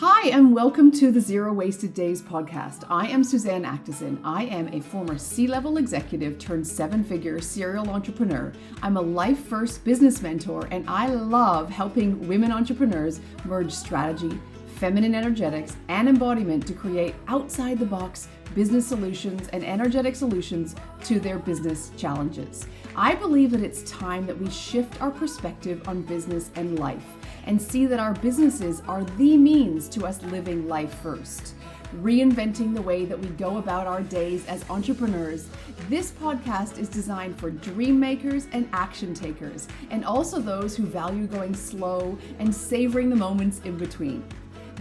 Hi, and welcome to the Zero Wasted Days podcast. I am Suzanne. I am a former C-level executive turned seven-figure serial entrepreneur. I'm a life-first business mentor, and I love helping women entrepreneurs merge strategy, feminine energetics, and embodiment to create outside-the-box business solutions and energetic solutions to their business challenges. I believe that it's time that we shift our perspective on business and life and see that our businesses are the means to us living life first. Reinventing the way that we go about our days as entrepreneurs, this podcast is designed for dream makers and action takers, and also those who value going slow and savoring the moments in between.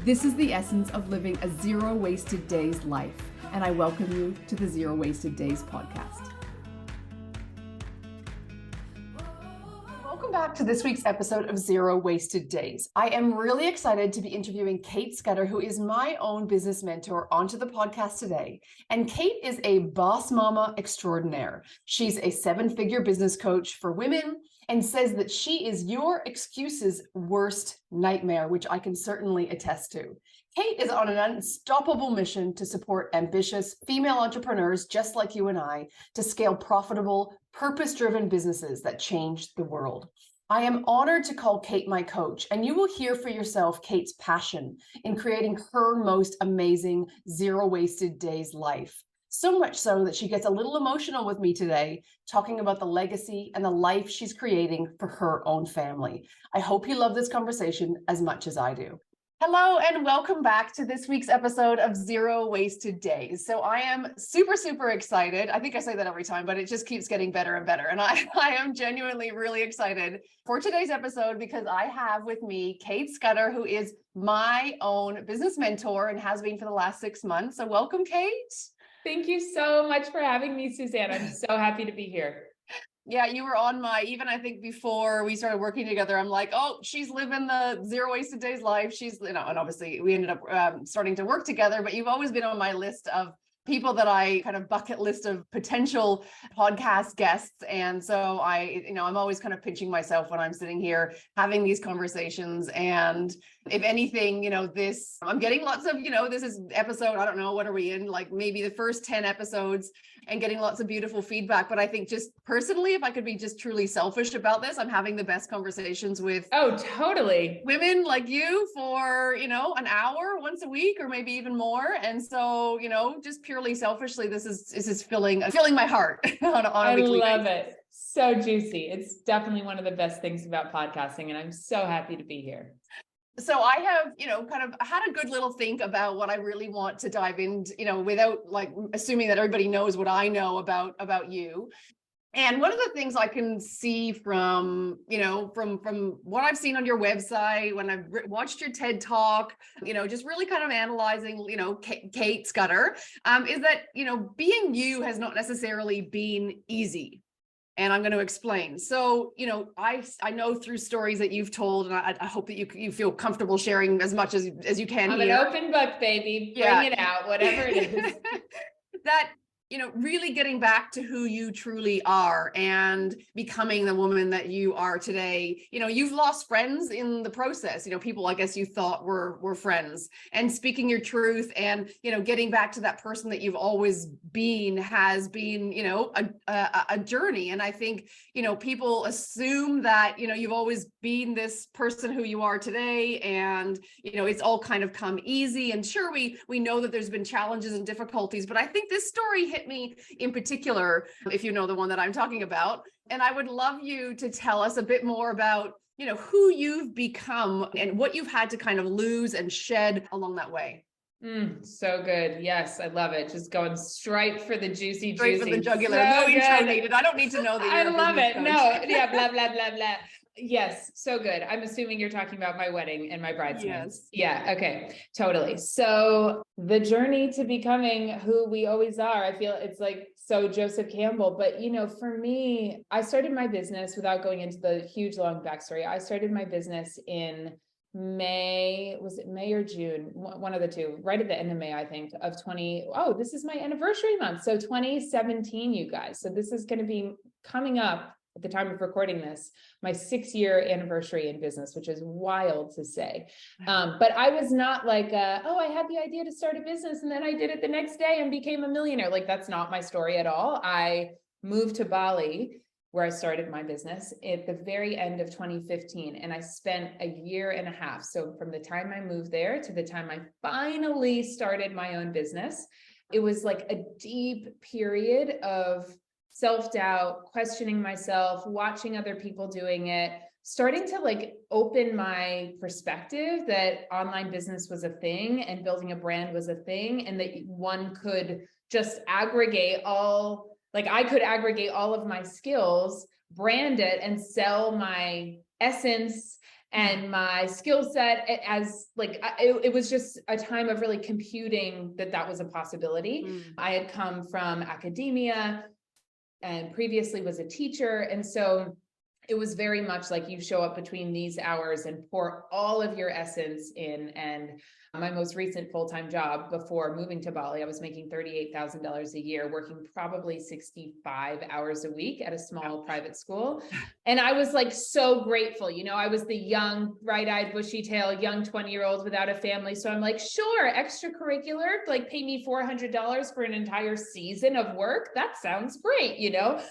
This is the essence of living a zero wasted days life, and I welcome you to the Zero Wasted Days podcast. Welcome back to this week's episode of Zero Wasted Days. I am really excited to be interviewing Cait Scudder, who is my own business mentor, onto the podcast today. And Cait is a boss mama extraordinaire. She's a seven-figure business coach for women and says that she is your excuses' worst nightmare, which I can certainly attest to. Cait is on an unstoppable mission to support ambitious female entrepreneurs just like you and I to scale profitable, purpose-driven businesses that change the world. I am honored to call Cait my coach, and you will hear for yourself Cait's passion in creating her most amazing zero wasted days life. So much so that she gets a little emotional with me today, talking about the legacy and the life she's creating for her own family. I hope you love this conversation as much as I do. Hello, and welcome back to this week's episode of Zero Wasted Days. So I am super excited. I think I say that every time, but it just keeps getting better and better. And I am genuinely really excited for today's episode because I have with me Cait Scudder, who is my own business mentor and has been for the last 6 months. So welcome, Cait. Thank you so much for having me, Suzanne. I'm so happy to be here. Yeah, you were on even I think before we started working together, I'm like, oh, she's living the zero wasted days life. She's, and obviously we ended up starting to work together, but you've always been on my list of people that I kind of bucket list of potential podcast guests. And so I'm always kind of pinching myself when I'm sitting here having these conversations. And if anything, I'm getting lots of, this is episode, I don't know, what are we in? Like maybe the first 10 episodes and getting lots of beautiful feedback. But I think just personally, if I could be just truly selfish about this, I'm having the best conversations with totally women like you for, an hour once a week or maybe even more. And so, just purely selfishly, this is filling my heart on a weekly basis. I love it. So juicy. It's definitely one of the best things about podcasting, and I'm so happy to be here. So I have, kind of had a good little think about what I really want to dive into, without like assuming that everybody knows what I know about you. And one of the things I can see from what I've seen on your website, when I've watched your TED Talk, just really kind of analyzing, Cait Scudder, is that, being you has not necessarily been easy. And I'm going to explain. So, I know through stories that you've told, and I hope that you feel comfortable sharing as much as you can. I'm an open book, baby. Bring it out, whatever it is. That, really getting back to who you truly are and becoming the woman that you are today. You've lost friends in the process, people I guess you thought were friends, and speaking your truth and, getting back to that person that you've always been has been, a journey. And I think, people assume that, you've always been this person who you are today, and, it's all kind of come easy. And sure, we know that there's been challenges and difficulties, but I think this story hit me in particular, if you know the one that I'm talking about. And I would love you to tell us a bit more about, who you've become and what you've had to kind of lose and shed along that way. So good. Yes, I love it. Just going straight for the juicy. For the jugular. So no intro needed. I don't need to know that you're I love it. Coach. No, yeah, blah, blah, blah, blah. Yes, so good. I'm assuming you're talking about my wedding and my bridesmaids. Yes. Yeah, okay, totally. So the journey to becoming who we always are, I feel it's like so Joseph Campbell, but for me, I started my business without going into the huge long backstory. I started my business in May, was it May or June? One of the two, right at the end of May, I think, of this is my anniversary month. So 2017, you guys. So this is going to be coming up at the time of recording this, my 6-year anniversary in business, which is wild to say. But I was not like, oh, I had the idea to start a business and then I did it the next day and became a millionaire. Like, that's not my story at all. I moved to Bali, where I started my business at the very end of 2015. And I spent a year and a half. So from the time I moved there to the time I finally started my own business, it was like a deep period of self-doubt, questioning myself, watching other people doing it, starting to like open my perspective that online business was a thing and building a brand was a thing, and that one could just aggregate all, like I could aggregate all of my skills, brand it, and sell my essence and my skill set as like, it was just a time of really computing that was a possibility. I had come from academia and previously was a teacher. And so it was very much like you show up between these hours and pour all of your essence in. And my most recent full-time job before moving to Bali, I was making $38,000 a year, working probably 65 hours a week at a small private school. And I was like, so grateful. You know, I was the young, bright-eyed, bushy-tailed, young 20-year-old without a family. So I'm like, sure, extracurricular, like pay me $400 for an entire season of work. That sounds great. You know,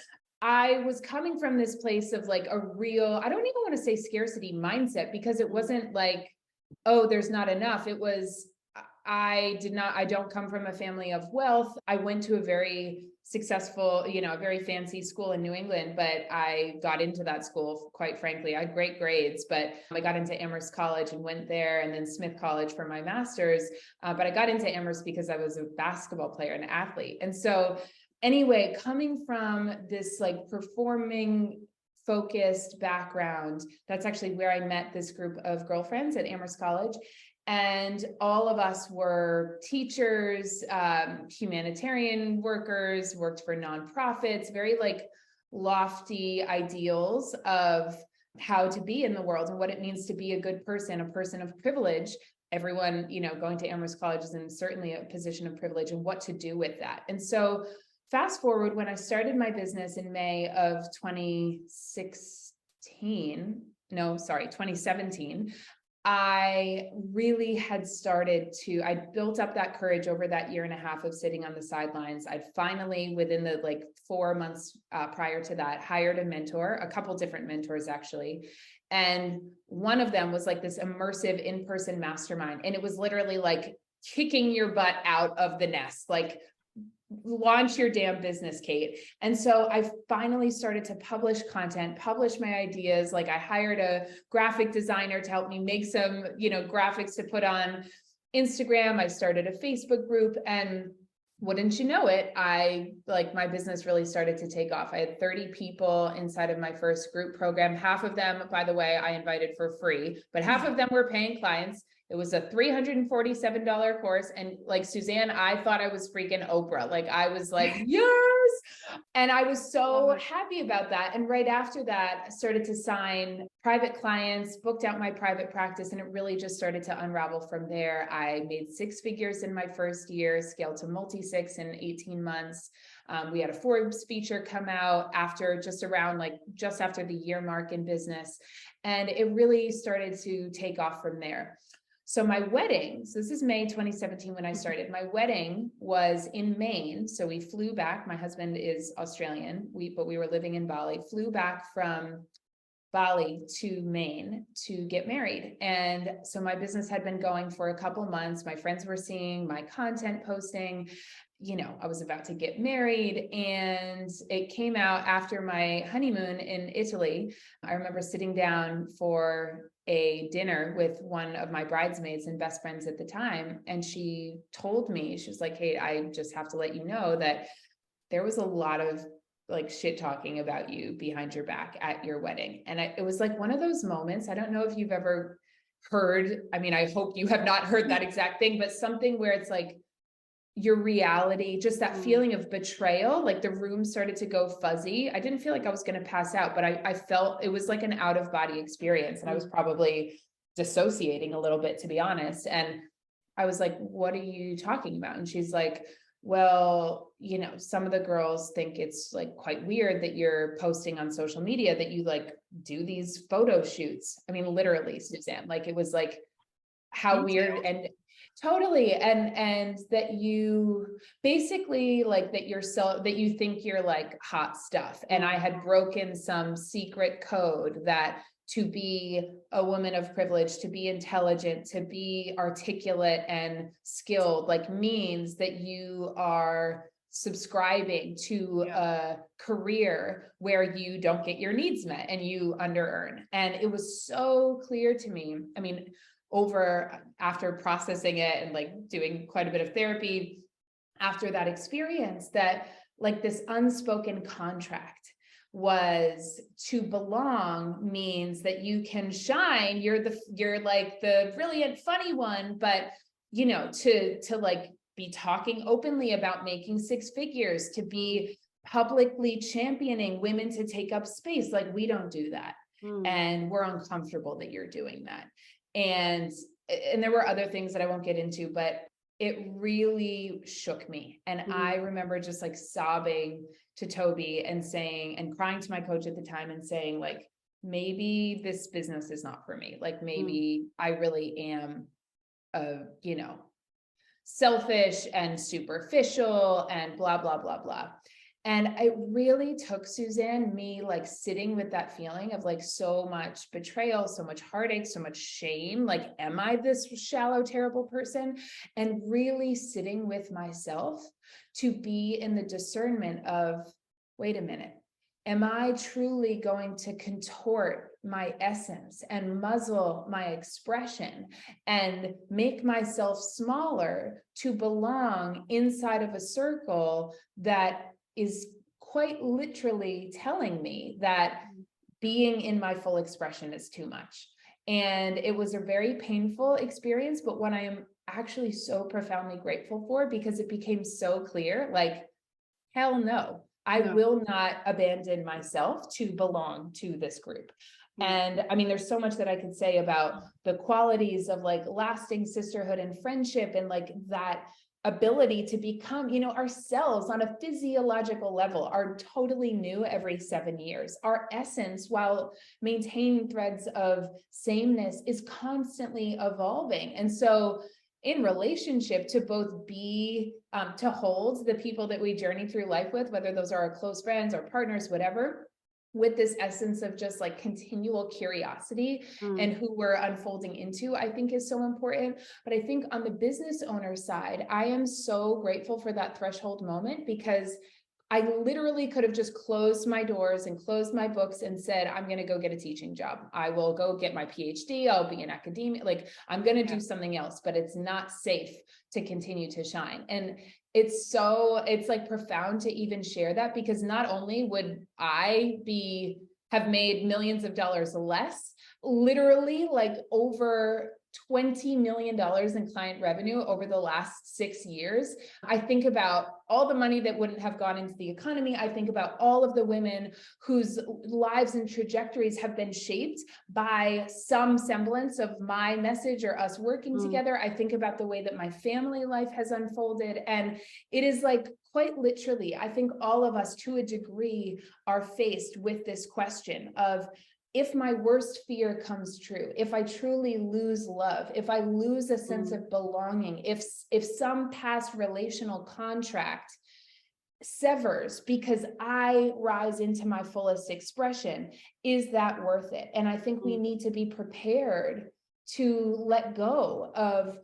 I was coming from this place of like a real, I don't even want to say scarcity mindset, because it wasn't like, oh, there's not enough. It was, I don't come from a family of wealth. I went to a very successful, you know, a very fancy school in New England, but I got into that school, quite frankly. I had great grades, but I got into Amherst College and went there, and then Smith College for my master's. But I got into Amherst because I was a basketball player, an athlete. And so anyway, coming from this like performing focused background, that's actually where I met this group of girlfriends at Amherst College. And all of us were teachers, humanitarian workers, worked for nonprofits, very like lofty ideals of how to be in the world and what it means to be a good person, a person of privilege. Everyone, you know, going to Amherst College is in certainly a position of privilege, and what to do with that. And so fast forward, when I started my business in May of 2017, I really had started to, I built up that courage over that year and a half of sitting on the sidelines. I'd finally, within the like 4 months prior to that, hired a mentor, a couple different mentors actually. And one of them was like this immersive in-person mastermind. And it was literally like kicking your butt out of the nest, like launch your damn business, Cait. And so I finally started to publish content, publish my ideas. Like I hired a graphic designer to help me make some, you know, graphics to put on Instagram. I started a Facebook group, and wouldn't you know it, my business really started to take off. I had 30 people inside of my first group program. Half of them, by the way, I invited for free, but half of them were paying clients. It was a $347 course. And like Suzanne, I thought I was freaking Oprah. Like I was like, yes. And I was so happy about that. And right after that, I started to sign private clients, booked out my private practice, and it really just started to unravel from there. I made 6 figures in my first year, scaled to multi-6 in 18 months. We had a Forbes feature come out after just after the year mark in business. And it really started to take off from there. So my wedding, so this is May 2017 when I started, my wedding was in Maine. So we flew back, my husband is Australian, but we were living in Bali, flew back from Bali to Maine to get married. And so my business had been going for a couple months. My friends were seeing my content posting, you know, I was about to get married, and it came out after my honeymoon in Italy. I remember sitting down for a dinner with one of my bridesmaids and best friends at the time. And she told me, she was like, hey, I just have to let you know that there was a lot of like shit talking about you behind your back at your wedding. And it was like one of those moments. I don't know if you've ever heard, I mean, I hope you have not heard that exact thing, but something where it's like your reality, just that feeling of betrayal, like the room started to go fuzzy. I didn't feel like I was going to pass out, but I felt it was like an out of body experience. And I was probably dissociating a little bit, to be honest. And I was like, what are you talking about? And she's like, well, some of the girls think it's like quite weird that you're posting on social media, that you like do these photo shoots. I mean, literally, Suzanne, like it was like, how weird. And totally. And that you basically like that that you think you're like hot stuff. And I had broken some secret code that to be a woman of privilege, to be intelligent, to be articulate and skilled, like means that you are subscribing to a career where you don't get your needs met and you under-earn. And it was so clear to me. I mean, after processing it and like doing quite a bit of therapy after that experience, that like this unspoken contract was to belong means that you can shine. You're like the brilliant, funny one, but to like be talking openly about making six figures, to be publicly championing women to take up space. Like we don't do that. And we're uncomfortable that you're doing that. And there were other things that I won't get into, but it really shook me. And I remember just like sobbing to Toby and saying, and crying to my coach at the time and saying, like, maybe this business is not for me. Like maybe I really am selfish and superficial and blah, blah, blah, blah. And it really took, Suzanne, me like sitting with that feeling of like so much betrayal, so much heartache, so much shame. Like, am I this shallow, terrible person? And really sitting with myself to be in the discernment of, wait a minute, am I truly going to contort my essence and muzzle my expression and make myself smaller to belong inside of a circle that is quite literally telling me that being in my full expression is too much? And it was a very painful experience, but one I am actually so profoundly grateful for, because it became so clear, like, hell no, I will not abandon myself to belong to this group. And I mean, there's so much that I could say about the qualities of like lasting sisterhood and friendship, and like that ability to become, ourselves on a physiological level are totally new every 7 years. Our essence, while maintaining threads of sameness, is constantly evolving. And so in relationship, to both be, to hold the people that we journey through life with, whether those are our close friends or partners, whatever, with this essence of just like continual curiosity and who we're unfolding into, I think is so important. But I think on the business owner side, I am so grateful for that threshold moment, because I literally could have just closed my doors and closed my books and said, I'm going to go get a teaching job. I will go get my PhD. I'll be an academic. Like I'm going to do something else, but it's not safe to continue to shine. And it's like profound to even share that, because not only would I have made millions of dollars less, literally like over $20 million in client revenue over the last 6 years. I think about all the money that wouldn't have gone into the economy. I think about all of the women whose lives and trajectories have been shaped by some semblance of my message or us working together. I think about the way that my family life has unfolded. And it is like, quite literally, I think all of us to a degree are faced with this question of, if my worst fear comes true, if I truly lose love, if I lose a sense of belonging, if some past relational contract severs because I rise into my fullest expression, is that worth it? And I think we need to be prepared to let go of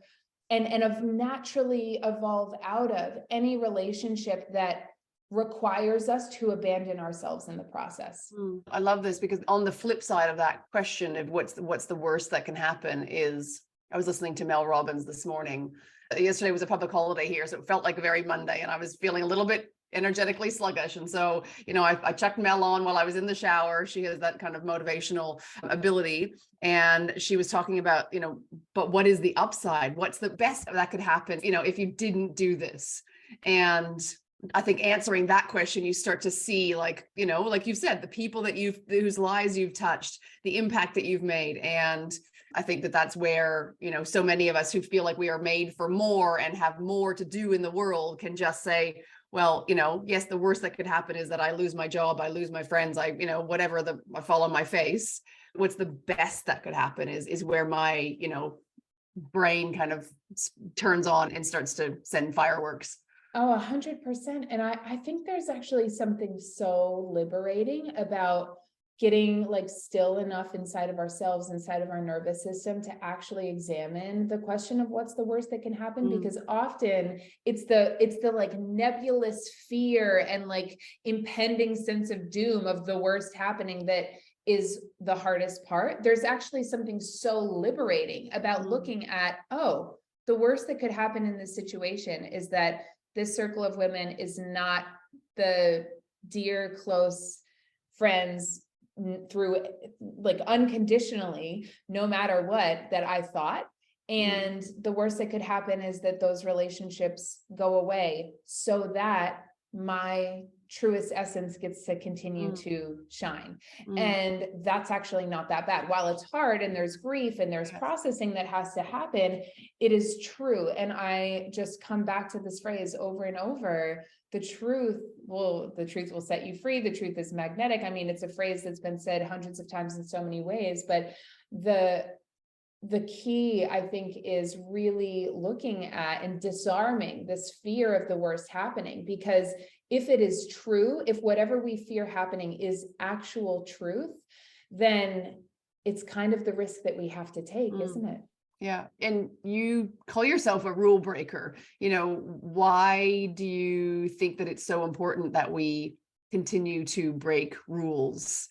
and of naturally evolve out of any relationship that requires us to abandon ourselves in the process. I love this, because on the flip side of that question of what's the worst that can happen is, I was listening to Mel Robbins this morning. Yesterday was a public holiday here, so it felt like a very Monday, and I was feeling a little bit energetically sluggish. And so, I chucked Mel on while I was in the shower. She has that kind of motivational ability. And she was talking about, but what is the upside? What's the best that could happen, if you didn't do this? And I think answering that question, you start to see, like, like you've said, the people that whose lives you've touched, the impact that you've made. And I think that that's where, so many of us who feel like we are made for more and have more to do in the world can just say, well, yes, the worst that could happen is that I lose my job, I lose my friends, I fall on my face. What's the best that could happen is where my, brain kind of turns on and starts to send fireworks. Oh, 100%. And I think there's actually something so liberating about getting like still enough inside of ourselves, inside of our nervous system, to actually examine the question of what's the worst that can happen. Because often it's the like nebulous fear and like impending sense of doom of the worst happening that is the hardest part. There's actually something so liberating about looking at, oh, the worst that could happen in this situation is that this circle of women is not the dear, close friends through like unconditionally, no matter what, that I thought. And the worst that could happen is that those relationships go away so that my truest essence gets to continue to shine. And that's actually not that bad. While it's hard and there's grief and there's processing that has to happen, it is true. And I just come back to this phrase over and over: the truth will set you free. The truth is magnetic. I mean, it's a phrase that's been said hundreds of times in so many ways, but the key, I think, is really looking at and disarming this fear of the worst happening. Because if it is true, if whatever we fear happening is actual truth, then it's kind of the risk that we have to take, isn't it? Yeah. And you call yourself a rule breaker. Why do you think that it's so important that we continue to break rules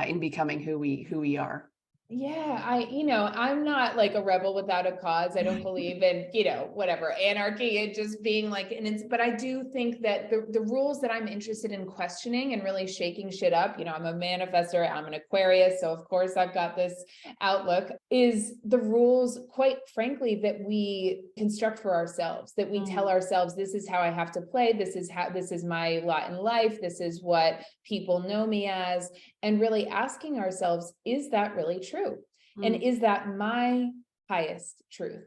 in becoming who we are? Yeah, I'm not like a rebel without a cause. I don't believe in, whatever, anarchy and just being like, but I do think that the rules that I'm interested in questioning and really shaking shit up, I'm a manifestor, I'm an Aquarius, so of course I've got this outlook, is the rules, quite frankly, that we construct for ourselves, that we tell ourselves, this is how I have to play, this is my lot in life, this is what people know me as, and really asking ourselves, is that really true? And is that my highest truth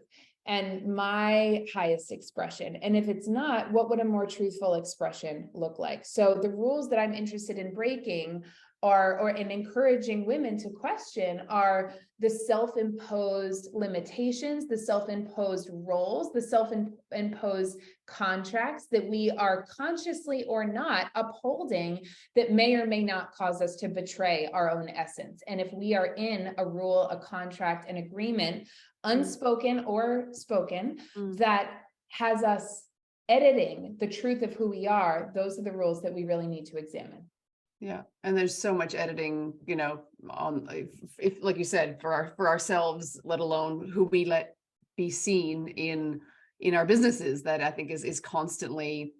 and my highest expression? And if it's not, what would a more truthful expression look like? So the rules that I'm interested in breaking and encouraging women to question are the self-imposed limitations, the self-imposed roles, the self-imposed contracts that we are consciously or not upholding that may or may not cause us to betray our own essence. And if we are in a rule, a contract, an agreement, unspoken or spoken, that has us editing the truth of who we are, those are the rules that we really need to examine. Yeah. And there's so much editing, on if like you said, for ourselves, let alone who we let be seen in our businesses, that I think is constantly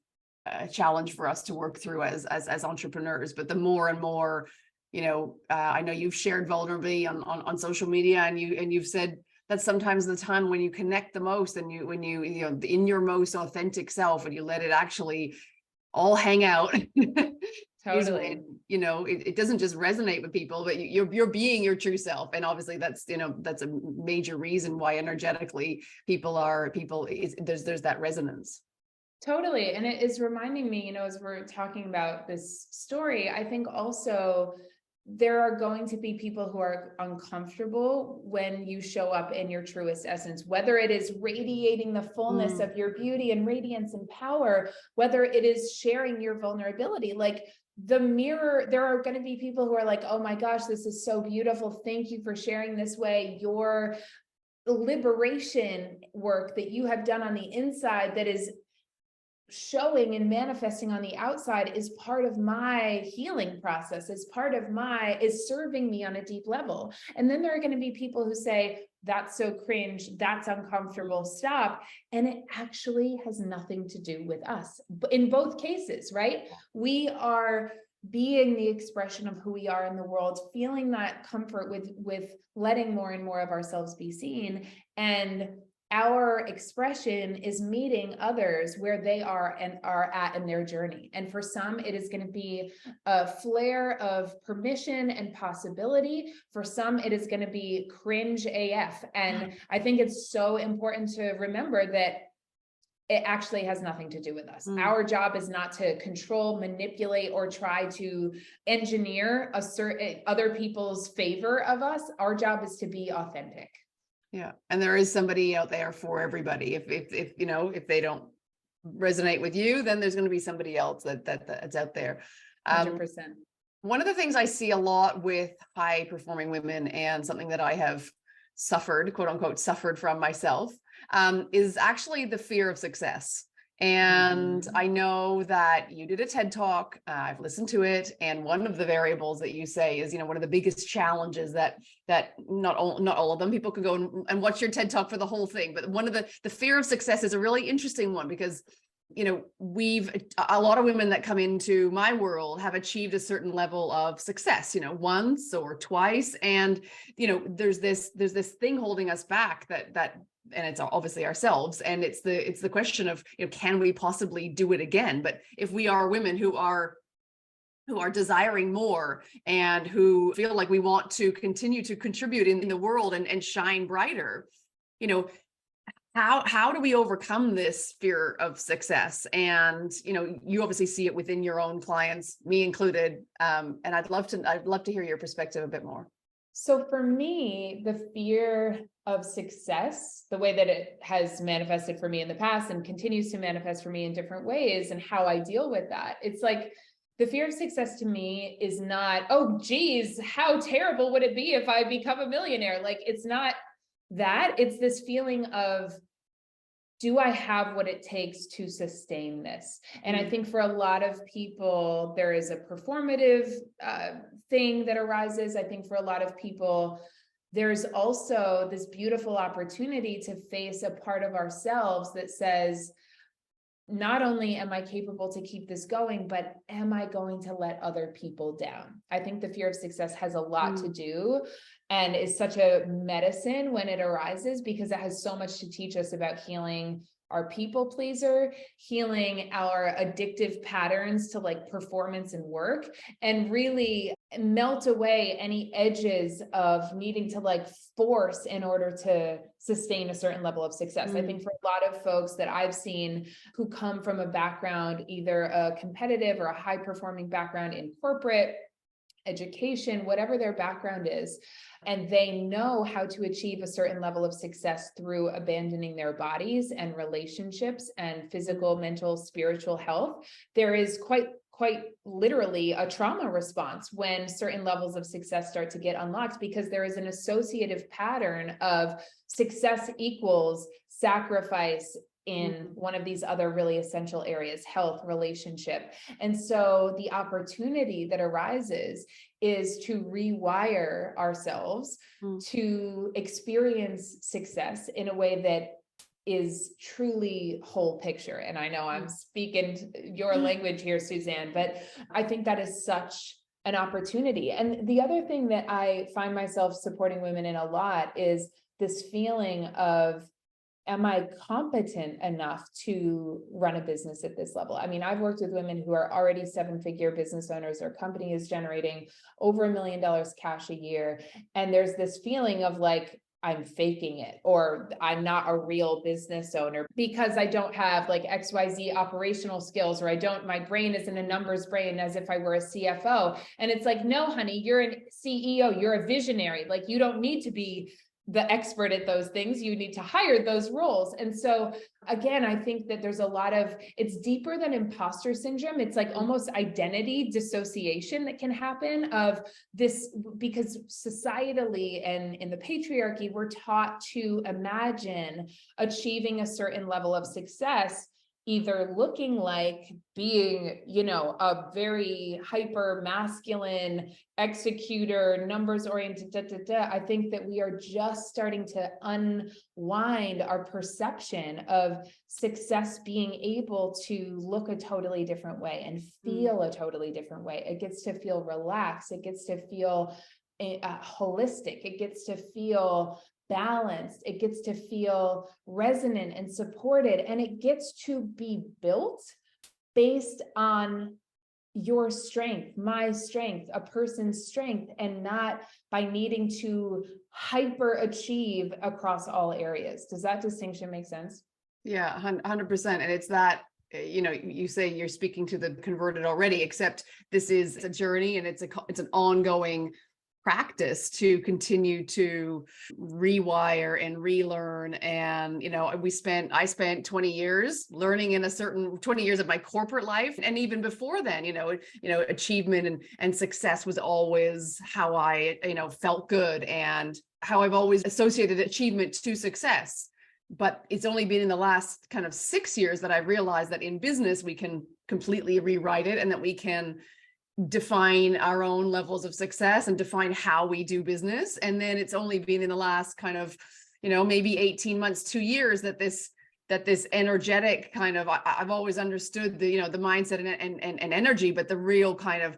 a challenge for us to work through as entrepreneurs. But the more and more, I know you've shared vulnerably on social media, and you've said that's sometimes the time when you connect the most, and when you in your most authentic self, and you let it actually all hang out. Totally. It doesn't just resonate with people, but you're being your true self. And obviously that's a major reason why energetically there's that resonance. Totally. And it is reminding me, as we're talking about this story, I think also there are going to be people who are uncomfortable when you show up in your truest essence, whether it is radiating the fullness of your beauty and radiance and power, whether it is sharing your vulnerability. Like the mirror, there are going to be people who are like, oh my gosh, this is so beautiful. Thank you for sharing this way. Your liberation work that you have done on the inside that is showing and manifesting on the outside is part of my healing process, is serving me on a deep level. And then there are going to be people who say, that's so cringe, that's uncomfortable, stop. And it actually has nothing to do with us. But in both cases, right? We are being the expression of who we are in the world, feeling that comfort with letting more and more of ourselves be seen. And our expression is meeting others where they are and are at in their journey. And for some, it is going to be a flare of permission and possibility. For some, it is going to be cringe AF. And I think it's so important to remember that it actually has nothing to do with us. Our job is not to control, manipulate, or try to engineer a certain other people's favor of us. Our job is to be authentic. Yeah. And there is somebody out there for everybody. If you know, if they don't resonate with you, then there's going to be somebody else that's out there. 100%. One of the things I see a lot with high performing women, and something that I have suffered, quote unquote, suffered from myself, is actually the fear of success. And I know that you did a TED Talk, I've listened to it. And one of the variables that you say is, you know, one of the biggest challenges that not all of them, people can go and watch your TED Talk for the whole thing. But one of the fear of success is a really interesting one, because, you know, a lot of women that come into my world have achieved a certain level of success, you know, once or twice. And, you know, there's this thing holding us back and it's obviously ourselves. And it's the question of, you know, can we possibly do it again? But if we are women who are desiring more and who feel like we want to continue to contribute in the world and shine brighter, you know, how do we overcome this fear of success? And, you know, you obviously see it within your own clients, me included. And I'd love to hear your perspective a bit more. So for me, the fear of success, the way that it has manifested for me in the past and continues to manifest for me in different ways, and how I deal with that, it's like the fear of success to me is not, oh, geez, how terrible would it be if I become a millionaire? Like, it's not that. It's this feeling of, do I have what it takes to sustain this? And I think for a lot of people, there is a performative thing that arises. I think for a lot of people, there's also this beautiful opportunity to face a part of ourselves that says, not only am I capable to keep this going, but am I going to let other people down? I think the fear of success has a lot to do, and is such a medicine when it arises, because it has so much to teach us about healing our people pleaser, healing our addictive patterns to like performance and work, and really melt away any edges of needing to like force in order to sustain a certain level of success. I think for a lot of folks that I've seen who come from a background, either a competitive or a high performing background in corporate, education, whatever their background is, and they know how to achieve a certain level of success through abandoning their bodies and relationships and physical, mental, spiritual health, there is quite literally a trauma response when certain levels of success start to get unlocked, because there is an associative pattern of success equals sacrifice in one of these other really essential areas, health, relationship. And so the opportunity that arises is to rewire ourselves to experience success in a way that is truly whole picture. And I know I'm speaking your language here, Suzanne, but I think that is such an opportunity. And the other thing that I find myself supporting women in a lot is this feeling of, am I competent enough to run a business at this level? I mean, I've worked with women who are already 7-figure business owners. Their company is generating over $1 million cash a year. And there's this feeling of like, I'm faking it, or I'm not a real business owner because I don't have like XYZ operational skills, or my brain isn't a numbers brain as if I were a CFO. And it's like, no, honey, you're a CEO, you're a visionary. Like, you don't need to be the expert at those things. You need to hire those roles. And so again, I think that there's a lot of, it's deeper than imposter syndrome. It's like almost identity dissociation that can happen of this, because societally and in the patriarchy, we're taught to imagine achieving a certain level of success either looking like being, you know, a very hyper masculine executor, numbers oriented, I think that we are just starting to unwind our perception of success being able to look a totally different way and feel a totally different way. It gets to feel relaxed. It gets to feel holistic. It gets to feel balanced, it gets to feel resonant and supported, and it gets to be built based on your strength, my strength, a person's strength, and not by needing to hyper achieve across all areas. Does that distinction make sense? Yeah, 100%. And it's that, you say you're speaking to the converted already, except this is a journey, and it's an ongoing practice to continue to rewire and relearn. And I spent 20 years learning in 20 years of my corporate life, and even before then, achievement and success was always how I felt good, and how I've always associated achievement to success. But it's only been in the last kind of 6 years that I realized that in business we can completely rewrite it, and that we can define our own levels of success and define how we do business. And then it's only been in the last kind of, maybe 18 months, 2 years that this energetic kind of, I've always understood the mindset and energy, but the real kind of,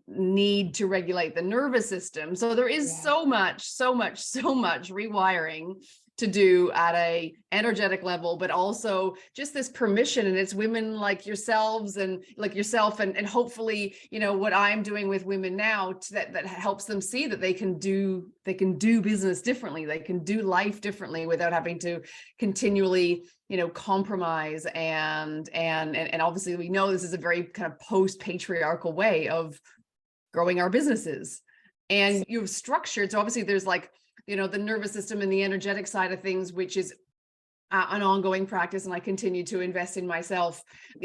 need to regulate the nervous system. So there is so much rewiring to do at a energetic level, but also just this permission. And it's women like yourselves and like yourself, and hopefully, what I'm doing with women now that helps them see that they can do business differently. They can do life differently without having to continually, compromise. And obviously we know this is a very kind of post-patriarchal way of growing our businesses. And you've structured, so obviously there's like, the nervous system and the energetic side of things, which is an ongoing practice. And I continue to invest in myself,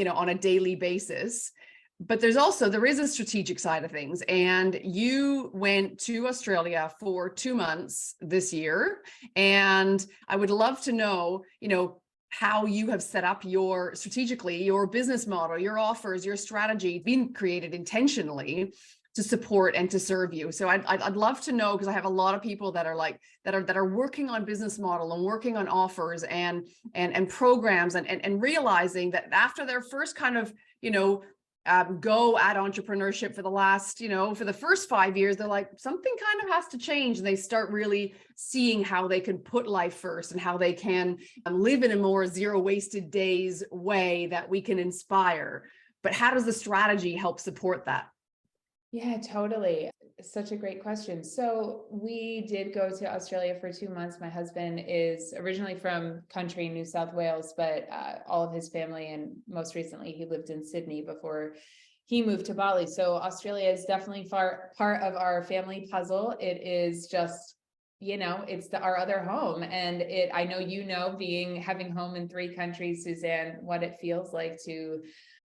on a daily basis. But there is a strategic side of things. And you went to Australia for 2 months this year. And I would love to know, how you have set up your business model, your offers, your strategy being created intentionally to support and to serve you. So I'd love to know, because I have a lot of people that are working on business model and working on offers and programs and realizing that after their first kind of, go at entrepreneurship for the last, for the first 5 years, they're like, something kind of has to change. And they start really seeing how they can put life first and how they can live in a more zero wasted days way that we can inspire. But how does the strategy help support that? Yeah, totally. Such a great question. So we did go to Australia for 2 months. My husband is originally from country New South Wales, but all of his family, and most recently he lived in Sydney before he moved to Bali. So Australia is definitely part of our family puzzle. It is just, it's our other home. And I know, having home in 3 countries, Suzanne, what it feels like to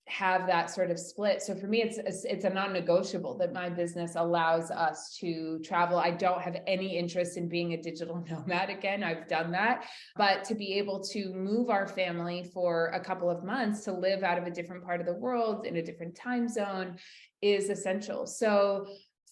have that sort of split. So for me, it's a non-negotiable that my business allows us to travel. I don't have any interest in being a digital nomad again. I've done that, but to be able to move our family for a couple of months to live out of a different part of the world in a different time zone is essential. So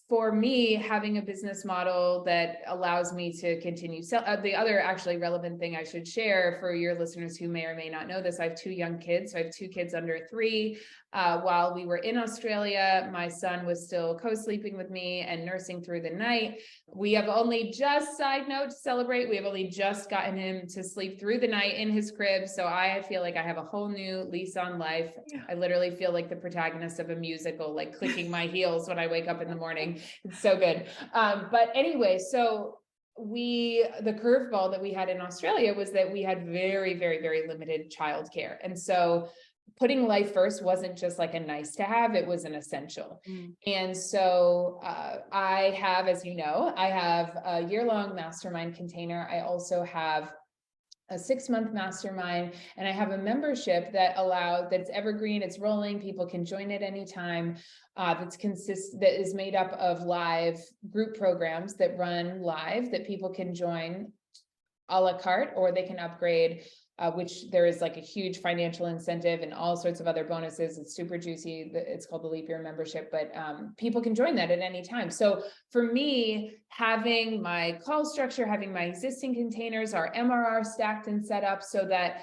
for me, having a business model that allows me to continue the other actually relevant thing I should share for your listeners who may or may not know this, I have 2 young kids. So I have 2 kids under 3. While we were in Australia, my son was still co-sleeping with me and nursing through the night. We have only just, side note to celebrate, we have only just gotten him to sleep through the night in his crib. So I feel like I have a whole new lease on life. Yeah. I literally feel like the protagonist of a musical, like clicking my heels when I wake up in the morning. It's so good. But anyway, so the curveball that we had in Australia was that we had very, very, very limited childcare. And so putting life first wasn't just like a nice to have, it was an essential. And so I have, as you know, I have a year-long mastermind container. I also have a 6-month mastermind, and I have a membership that's evergreen, it's rolling, people can join at any time, that is made up of live group programs that run live that people can join a la carte, or they can upgrade, which there is like a huge financial incentive and all sorts of other bonuses. It's super juicy. It's called the Leap Year membership, but people can join that at any time. So for me, having my call structure, having my existing containers, our MRR stacked and set up so that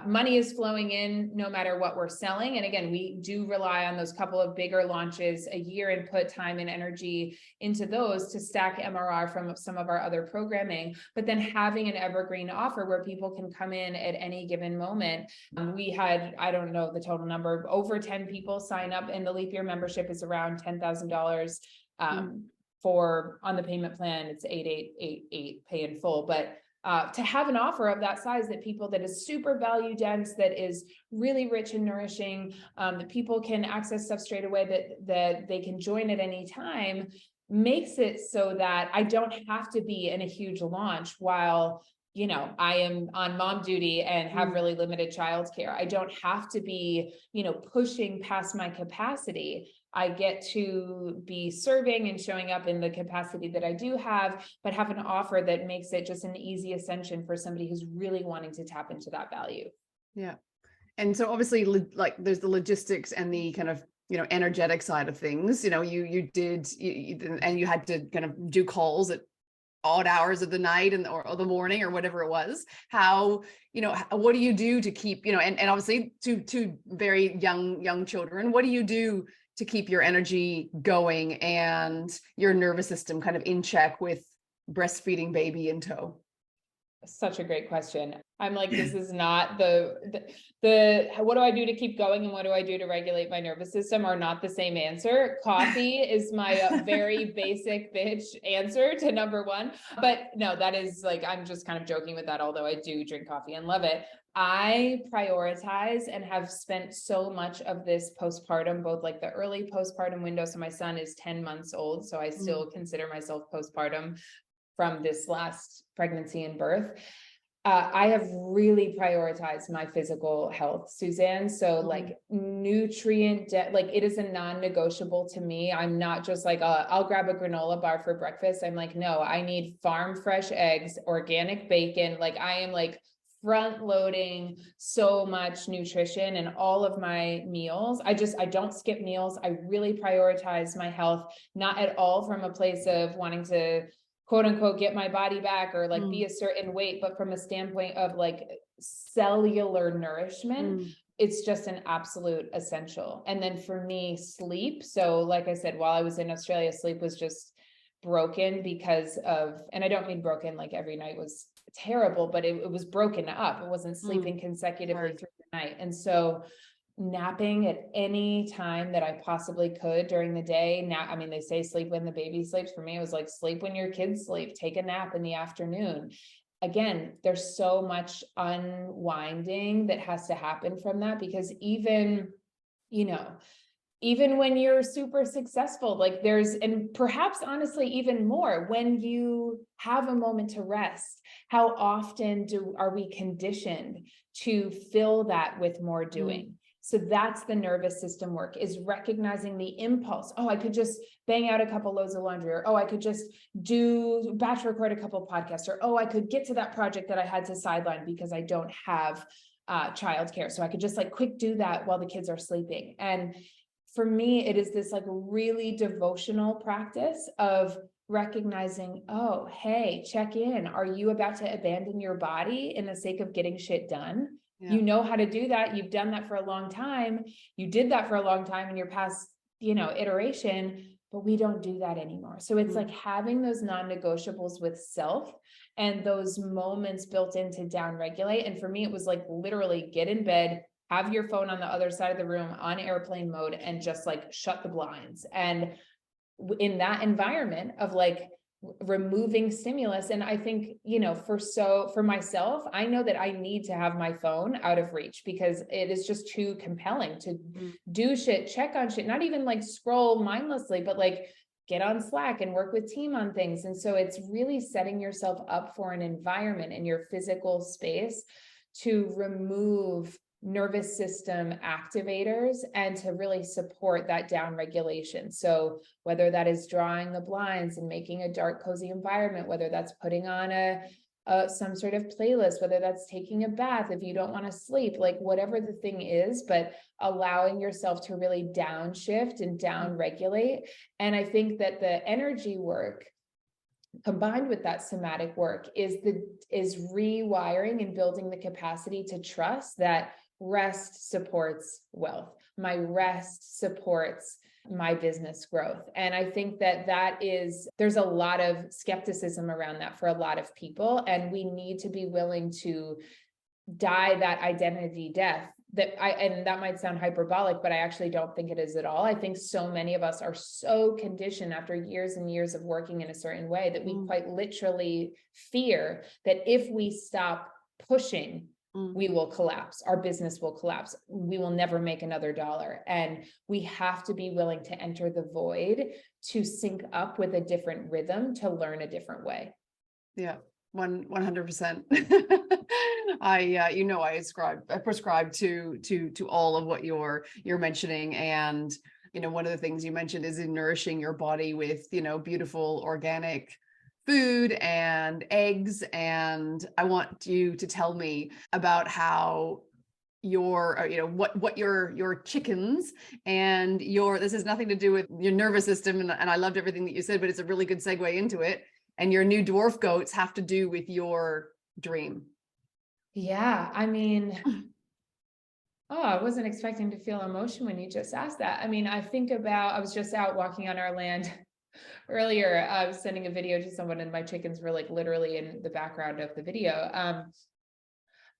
money is flowing in no matter what we're selling. And again, we do rely on those couple of bigger launches a year and put time and energy into those to stack MRR from some of our other programming, but then having an evergreen offer where people can come in at any given moment. We had, I don't know the total number, over 10 people sign up, and the leap year membership is around $10,000. For on the payment plan, it's 8,888 pay in full, but to have an offer of that size that is super value dense, that is really rich and nourishing, that people can access stuff straight away, that they can join at any time, makes it so that I don't have to be in a huge launch while, you know, I am on mom duty and have really limited childcare. I don't have to be, you know, pushing past my capacity. I get to be serving and showing up in the capacity that I do have, but have an offer that makes it just an easy ascension for somebody who's really wanting to tap into that value. Yeah. And so obviously, like, there's the logistics and the kind of, you know, energetic side of things. You know, you had to kind of do calls at odd hours of the night or the morning or whatever it was. How, you know, what do you do to keep, you know, and obviously two very young children, what do you do to keep your energy going and your nervous system kind of in check with breastfeeding baby in tow? Such a great question. I'm like, this is not the what do I do to keep going and what do I do to regulate my nervous system are not the same answer. Coffee is my very basic bitch answer to number one. But no, that is like, I'm just kind of joking with that, although I do drink coffee and love it. I prioritize and have spent so much of this postpartum, both like the early postpartum window. So my son is 10 months old. So I still consider myself postpartum from this last pregnancy and birth. I have really prioritized my physical health, Suzanne. So like nutrient, like it is a non-negotiable to me. I'm not just like, I'll grab a granola bar for breakfast. I'm like, no, I need farm fresh eggs, organic bacon. Like I am like front loading so much nutrition in all of my meals. I don't skip meals. I really prioritize my health, not at all from a place of wanting to quote unquote, get my body back or like be a certain weight, but from a standpoint of like cellular nourishment, it's just an absolute essential. And then for me, sleep. So like I said, while I was in Australia, sleep was just broken because of, and I don't mean broken, like every night was terrible, but it was broken up. It wasn't sleeping consecutively through the night. And so napping at any time that I possibly could during the day. Now, I mean, they say sleep when the baby sleeps. For me, it was like sleep when your kids sleep, take a nap in the afternoon. Again, there's so much unwinding that has to happen from that, because even, you know, even when you're super successful, like and perhaps honestly, even more when you have a moment to rest, how often are we conditioned to fill that with more doing? So that's the nervous system work, is recognizing the impulse. Oh, I could just bang out a couple loads of laundry, or, oh, I could just batch record a couple podcasts, or, oh, I could get to that project that I had to sideline because I don't have childcare. So I could just like quick do that while the kids are sleeping. And for me, it is this like really devotional practice of recognizing, oh, hey, check in. Are you about to abandon your body in the sake of getting shit done? Yeah. You know how to do that. You've done that for a long time. You did that for a long time in your past, you know, iteration, but we don't do that anymore. So it's like having those non-negotiables with self and those moments built in to down regulate. And for me, it was like literally get in bed, have your phone on the other side of the room on airplane mode, and just like shut the blinds. And in that environment of like removing stimulus. And I think, you know, for myself, I know that I need to have my phone out of reach because it is just too compelling to do shit, check on shit, not even like scroll mindlessly, but like get on Slack and work with team on things. And so it's really setting yourself up for an environment in your physical space to remove nervous system activators and to really support that down regulation. So whether that is drawing the blinds and making a dark, cozy environment, whether that's putting on some sort of playlist, whether that's taking a bath if you don't want to sleep, like whatever the thing is, but allowing yourself to really downshift and down regulate. And I think that the energy work combined with that somatic work is rewiring and building the capacity to trust that rest supports wealth. My rest supports my business growth. And I think that there's a lot of skepticism around that for a lot of people. And we need to be willing to die that identity death. And that might sound hyperbolic, but I actually don't think it is at all. I think so many of us are so conditioned after years and years of working in a certain way that we quite literally fear that if we stop pushing, we will collapse. Our business will collapse. We will never make another dollar. And we have to be willing to enter the void to sync up with a different rhythm, to learn a different way. Yeah, 100%. I prescribe to all of what you're mentioning. And, one of the things you mentioned is in nourishing your body with, beautiful organic food and eggs. And I want you to tell me about how what your chickens and this has nothing to do with your nervous system. And I loved everything that you said, but it's a really good segue into it. And your new dwarf goats have to do with your dream. Yeah. I mean, I wasn't expecting to feel emotion when you just asked that. I mean, I was just out walking on our land earlier. I was sending a video to someone and my chickens were like literally in the background of the video.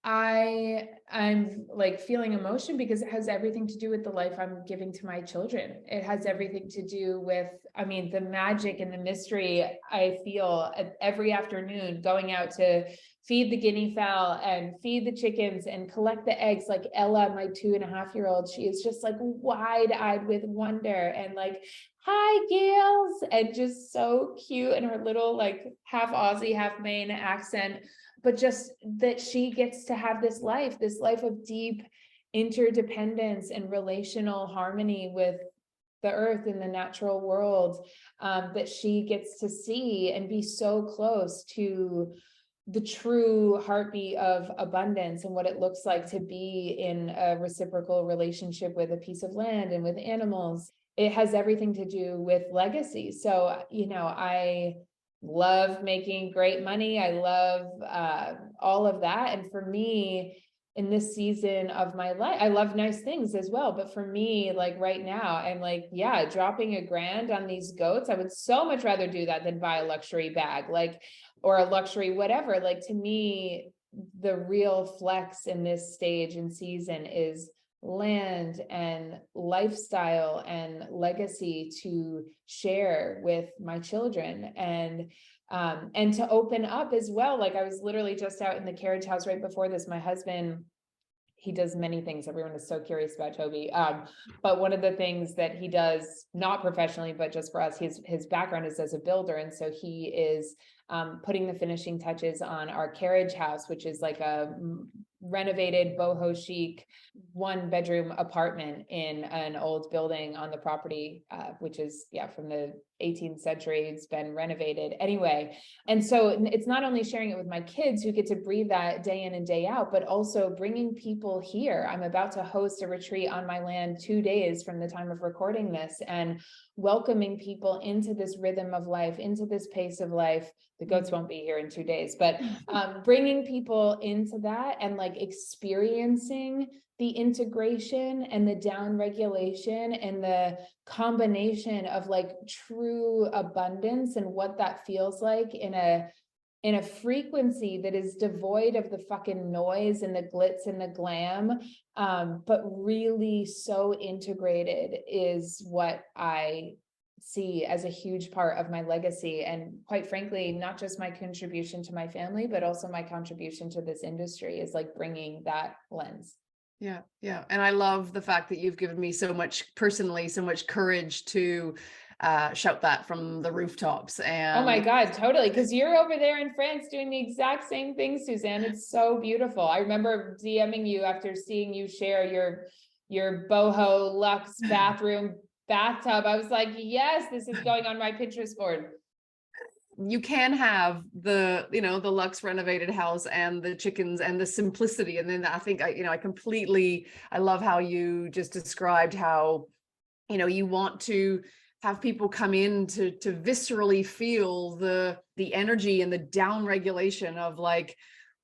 I'm like feeling emotion because it has everything to do with the life I'm giving to my children. It has everything to do with, the magic and the mystery I feel every afternoon going out to feed the guinea fowl and feed the chickens and collect the eggs. Like Ella, my 2.5-year-old, she is just like wide-eyed with wonder and like, hi, Gales, and just so cute. And her little like half Aussie, half Maine accent, but just that she gets to have this life of deep interdependence and relational harmony with the earth and the natural world, that she gets to see and be so close to the true heartbeat of abundance and what it looks like to be in a reciprocal relationship with a piece of land and with animals. It has everything to do with legacy. So, I love making great money. I love all of that. And for me, in this season of my life, I love nice things as well. But for me, like right now, I'm like, yeah, dropping $1,000 on these goats. I would so much rather do that than buy a luxury bag, or a luxury whatever. Like to me, the real flex in this stage and season is land and lifestyle and legacy to share with my children and to open up as well. Like I was literally just out in the carriage house right before this. My husband, he does many things. Everyone is so curious about Toby. But one of the things that he does, not professionally, but just for us, his background is as a builder. And so he is putting the finishing touches on our carriage house, which is like a renovated boho chic 1-bedroom apartment in an old building on the property, which is from the 18th century. It's been renovated anyway. And so it's not only sharing it with my kids who get to breathe that day in and day out, but also bringing people here. I'm about to host a retreat on my land 2 days from the time of recording this, and welcoming people into this rhythm of life, into this pace of life. The goats won't be here in 2 days, but bringing people into that and like experiencing the integration and the down regulation and the combination of like true abundance and what that feels like in a frequency that is devoid of the fucking noise and the glitz and the glam, but really so integrated is what I see as a huge part of my legacy. And quite frankly, not just my contribution to my family, but also my contribution to this industry is like bringing that lens. Yeah. Yeah. And I love the fact that you've given me so much courage to shout that from the rooftops. And oh my God, totally. Because you're over there in France doing the exact same thing, Suzanne. It's so beautiful. I remember DMing you after seeing you share your boho luxe bathtub. I was like, yes, this is going on my Pinterest board. You can have the luxe renovated house and the chickens and the simplicity. And then I think I love how you just described how, you want to have people come in to viscerally feel the energy and the down regulation of like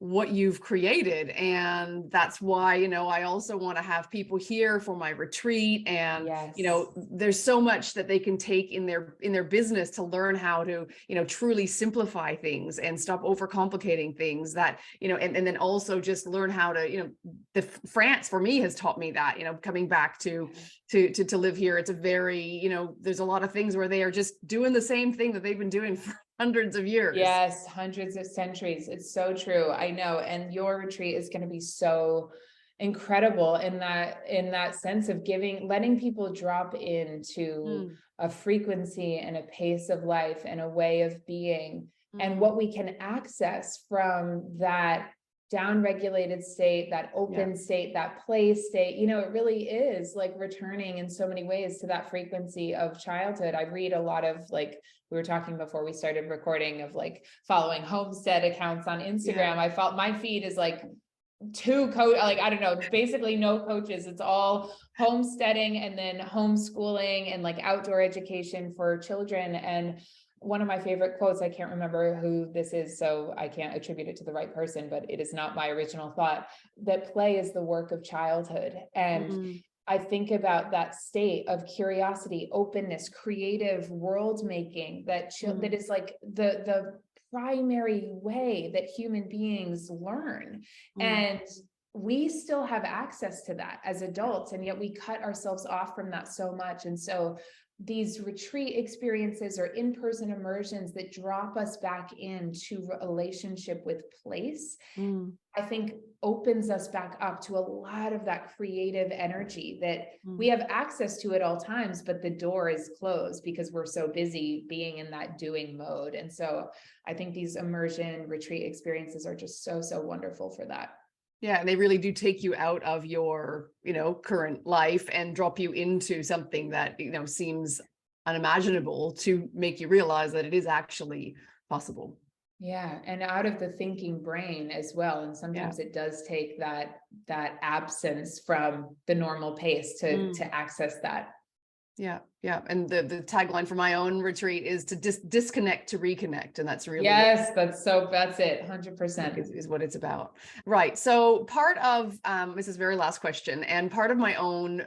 what you've created. And that's why, you know, I also want to have people here for my retreat. And, you know, there's so much that they can take in their business to learn how to, you know, truly simplify things and stop overcomplicating things that, you know, and then also just learn how to, you know, France for me has taught me that, you know, coming back to live here. It's a very, you know, there's a lot of things where they are just doing the same thing that they've been doing for hundreds of years. Yes, hundreds of centuries. It's so true. I know. And your retreat is going to be so incredible in that sense of letting people drop into a frequency and a pace of life and a way of being, and what we can access from that down-regulated state, that open state, that play state. You know, it really is like returning in so many ways to that frequency of childhood. I read a lot of, like we were talking before we started recording, of like following homestead accounts on Instagram. I felt my feed is like I don't know, basically no coaches. It's all homesteading and then homeschooling and like outdoor education for children. And one of my favorite quotes, I can't remember who this is, so I can't attribute it to the right person, but it is not my original thought, that play is the work of childhood. And I think about that state of curiosity, openness, creative world making, that is like the primary way that human beings learn. And we still have access to that as adults, and yet we cut ourselves off from that so much. And so these retreat experiences or in-person immersions that drop us back into relationship with place, I think opens us back up to a lot of that creative energy that we have access to at all times, but the door is closed because we're so busy being in that doing mode. And so I think these immersion retreat experiences are just so, so wonderful for that. Yeah, they really do take you out of your, you know, current life and drop you into something that, you know, seems unimaginable, to make you realize that it is actually possible. Yeah, and out of the thinking brain as well. And sometimes it does take that absence from the normal pace to access that. Yeah. And the tagline for my own retreat is to disconnect to reconnect. And that's really, that's it. 100% is what it's about. Right. So part of, this is very last question, and part of my own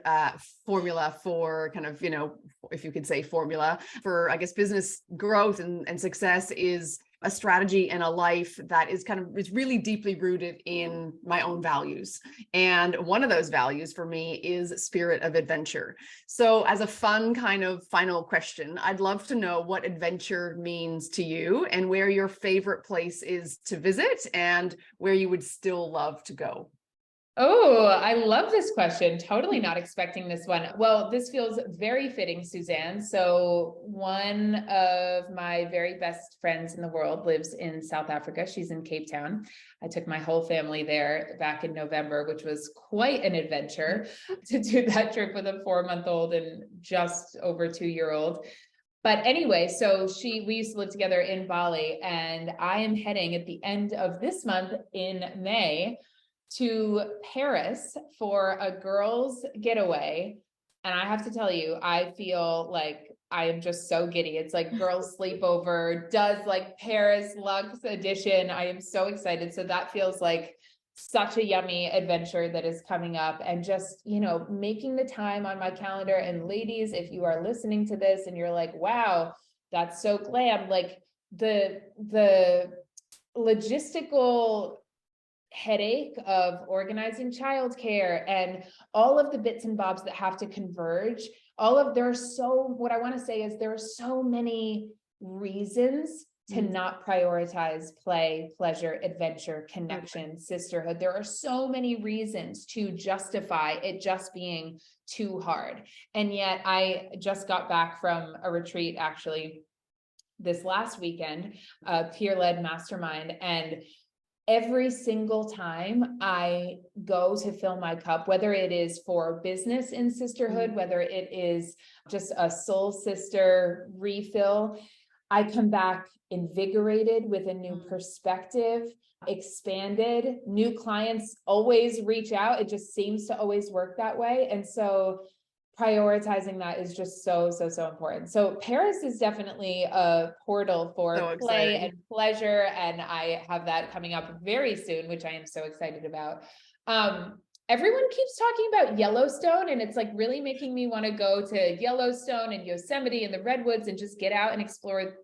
formula for kind of, you know, if you could say formula for, I guess, business growth and success is a strategy and a life that is it's really deeply rooted in my own values. And one of those values for me is spirit of adventure. So as a fun kind of final question, I'd love to know what adventure means to you and where your favorite place is to visit and where you would still love to go. Oh, I love this question. Totally not expecting this one. Well, this feels very fitting, Suzanne. So one of my very best friends in the world lives in South Africa. She's in Cape Town. I took my whole family there back in November, which was quite an adventure to do that trip with a 4-month-old and just over 2-year-old. But anyway, so we used to live together in Bali, and I am heading at the end of this month in May to Paris for a girls' getaway. And I have to tell you, I feel like I am just so giddy. It's like girls' sleepover, does like Paris Luxe edition. I am so excited. So that feels like such a yummy adventure that is coming up, and just, you know, making the time on my calendar. And ladies, if you are listening to this and you're like, wow, that's so glam, like the logistical headache of organizing childcare and all of the bits and bobs that have to converge, what I want to say is there are so many reasons to not prioritize play, pleasure, adventure, connection, sisterhood. There are so many reasons to justify it just being too hard. And yet I just got back from a retreat actually this last weekend, a peer-led mastermind, and every single time I go to fill my cup, whether it is for business in sisterhood, whether it is just a soul sister refill, I come back invigorated with a new perspective, expanded. New clients always reach out. It just seems to always work that way. And so prioritizing that is just so important. So Paris is definitely a portal for play and pleasure. And I have that coming up very soon, which I am so excited about. Everyone keeps talking about Yellowstone, and it's like really making me want to go to Yellowstone and Yosemite and the Redwoods and just get out and explore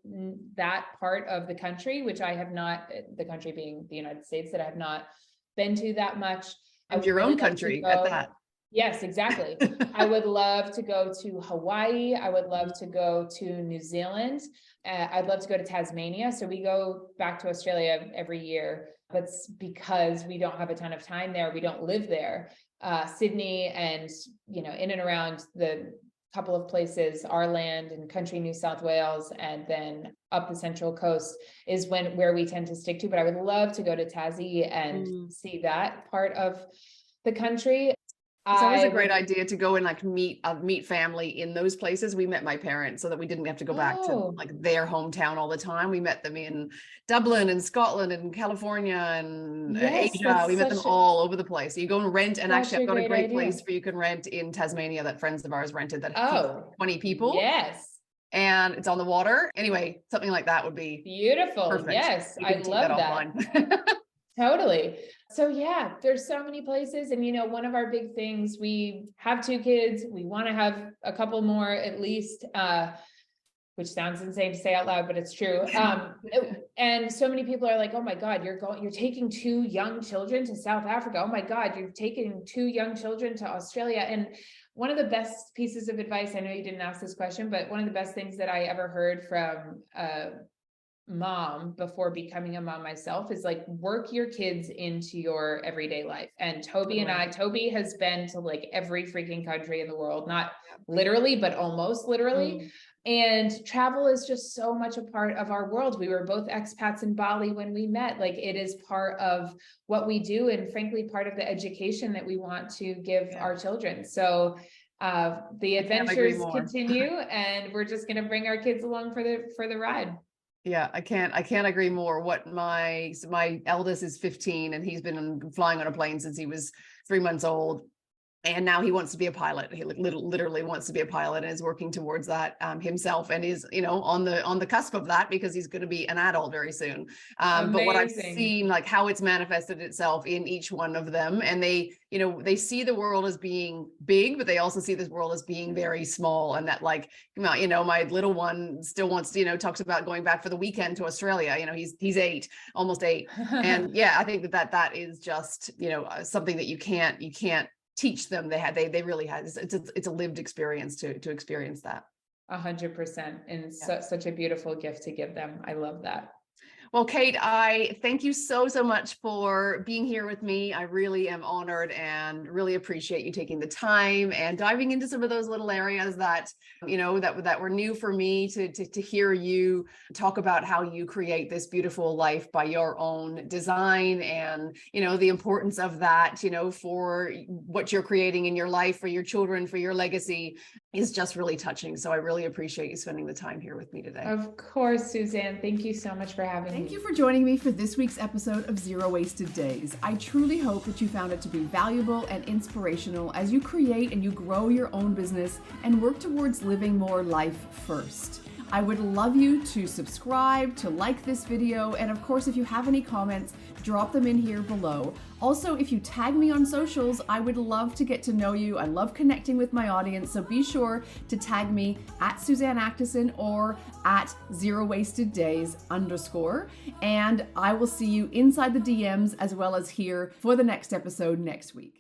that part of the country, which I have not, the country being the United States, that I have not been to that much. And your own country at that. Yes, exactly. I would love to go to Hawaii. I would love to go to New Zealand. I'd love to go to Tasmania. So we go back to Australia every year. That's because we don't have a ton of time there. We don't live there. Sydney and, in and around the couple of places, our land and country New South Wales, and then up the Central Coast is where we tend to stick to. But I would love to go to Tassie and see that part of the country. It's always a great idea to go and like meet family in those places. We met my parents so that we didn't have to go back to like their hometown all the time. We met them in Dublin and Scotland and California and Asia. We met them all over the place. So you go and rent, and actually I've got a great place where you can rent in Tasmania that friends of ours rented that 20 people. Yes. And it's on the water. Anyway, something like that would be beautiful. Perfect. Yes, I love that. Totally. So yeah, there's so many places. And, one of our big things, we have 2 kids. We want to have a couple more at least, which sounds insane to say out loud, but it's true. And so many people are like, oh my God, you're taking 2 young children to South Africa. Oh my God, you're taking 2 young children to Australia. And one of the best pieces of advice, I know you didn't ask this question, but one of the best things that I ever heard from mom before becoming a mom myself is like, work your kids into your everyday life. And Toby has been to like every freaking country in the world, not literally, but almost literally. And travel is just so much a part of our world. We were both expats in Bali when we met. Like, it is part of what we do, and frankly, part of the education that we want to give our children. So the adventures continue, and we're just going to bring our kids along for the ride. Yeah, I can't agree more. My eldest is 15, and he's been flying on a plane since he was 3 months old. And now he wants to be a pilot. He literally wants to be a pilot, and is working towards that himself, and is, on the cusp of that, because he's going to be an adult very soon. But what I've seen, like how it's manifested itself in each one of them, and they see the world as being big, but they also see this world as being very small. And that, like, my little one still wants to, talks about going back for the weekend to Australia. He's 8, almost 8. And yeah, I think that is just, something that you can't teach them. They really have. It's a lived experience to experience that. 100%. And it's such a beautiful gift to give them. I love that. Well, Cait, I thank you so much for being here with me. I really am honored and really appreciate you taking the time and diving into some of those little areas that, that were new for me to hear you talk about how you create this beautiful life by your own design, and, the importance of that, for what you're creating in your life, for your children, for your legacy, is just really touching. So I really appreciate you spending the time here with me today. Of course, Suzanne. Thank you so much for having me. Thank you for joining me for this week's episode of Zero Wasted Days. I truly hope that you found it to be valuable and inspirational as you create and you grow your own business and work towards living more life first. I would love you to subscribe, to like this video, and of course, if you have any comments, drop them in here below. Also, if you tag me on socials, I would love to get to know you. I love connecting with my audience, so be sure to tag me at Suzanne Actison or at @ZeroWastedDays_, and I will see you inside the DMs as well as here for the next episode next week.